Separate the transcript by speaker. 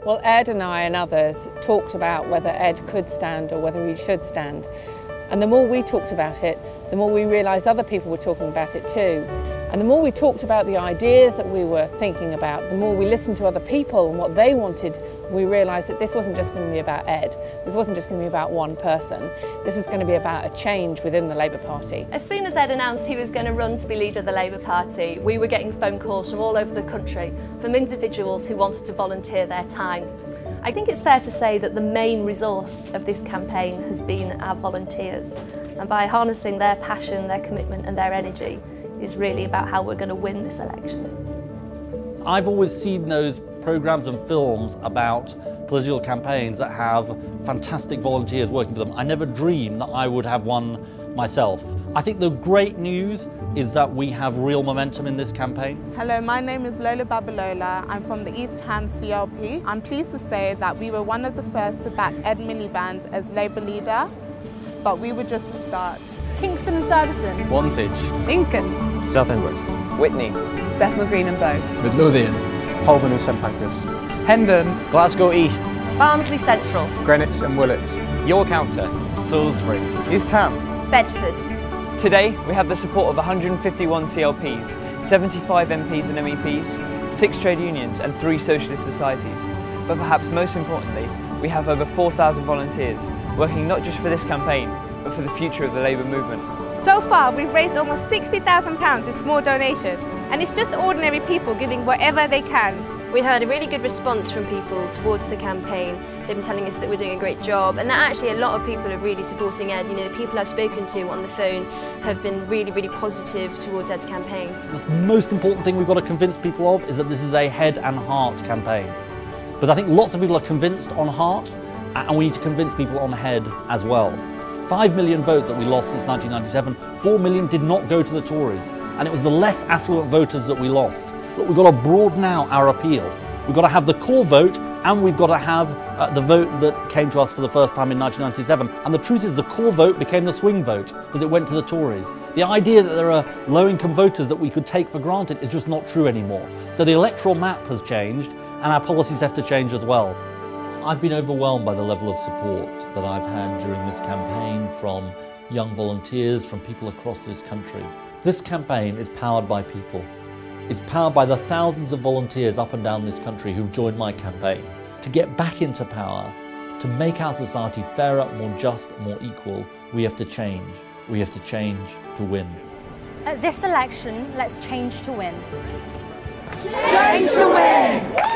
Speaker 1: Well, Ed and I and others talked about whether Ed could stand or whether he should stand. And the more we talked about it, the more we realised other people were talking about it too. And the more we talked about the ideas that we were thinking about, the more we listened to other people and what they wanted, we realised that this wasn't just going to be about Ed. This wasn't just going to be about one person. This was going to be about a change within the Labour Party.
Speaker 2: As soon as Ed announced he was going to run to be leader of the Labour Party, we were getting phone calls from all over the country from individuals who wanted to volunteer their time. I think it's fair to say that the main resource of this campaign has been our volunteers, and by harnessing their passion, their commitment and their energy is really about how we're going to win this election.
Speaker 3: I've always seen those programmes and films about political campaigns that have fantastic volunteers working for them. I never dreamed that I would have one myself. I think the great news is that we have real momentum in this campaign.
Speaker 4: Hello, my name is Lola Babalola. I'm from the East Ham CLP. I'm pleased to say that we were one of the first to back Ed Miliband as Labour leader, but we were just the start.
Speaker 2: Kingston and Surbiton.
Speaker 5: Wantage.
Speaker 2: Lincoln.
Speaker 5: Southend West.
Speaker 6: Whitney.
Speaker 1: Bethnal Green and Bow.
Speaker 7: Midlothian. Holborn and St Pancras.
Speaker 5: Hendon. Glasgow East.
Speaker 2: Barnsley Central.
Speaker 7: Greenwich and Woolwich.
Speaker 5: York Outer. Salisbury.
Speaker 7: East Ham.
Speaker 2: Bedford.
Speaker 6: Today we have the support of 151 CLPs, 75 MPs and MEPs, 6 trade unions and 3 socialist societies. But perhaps most importantly, we have over 4,000 volunteers working not just for this campaign, but for the future of the Labour movement.
Speaker 8: So far, we've raised almost £60,000 in small donations, and it's just ordinary people giving whatever they can.
Speaker 2: We heard a really good response from people towards the campaign. They've been telling us that we're doing a great job, and that actually a lot of people are really supporting Ed. You know, the people I've spoken to on the phone have been really, really positive towards Ed's campaign.
Speaker 3: The most important thing we've got to convince people of is that this is a head and heart campaign. But I think lots of people are convinced on heart, and we need to convince people on head as well. 5 million votes that we lost since 1997, 4 million did not go to the Tories, and it was the less affluent voters that we lost. But we've got to broaden out our appeal. We've got to have the core vote, and we've got to have the vote that came to us for the first time in 1997. And the truth is the core vote became the swing vote because it went to the Tories. The idea that there are low-income voters that we could take for granted is just not true anymore. So the electoral map has changed, and our policies have to change as well. I've been overwhelmed by the level of support that I've had during this campaign from young volunteers, from people across this country. This campaign is powered by people. It's powered by the thousands of volunteers up and down this country who've joined my campaign. To get back into power, to make our society fairer, more just, more equal, we have to change. We have to change to win.
Speaker 9: At this election, let's change to win.
Speaker 10: Change to win!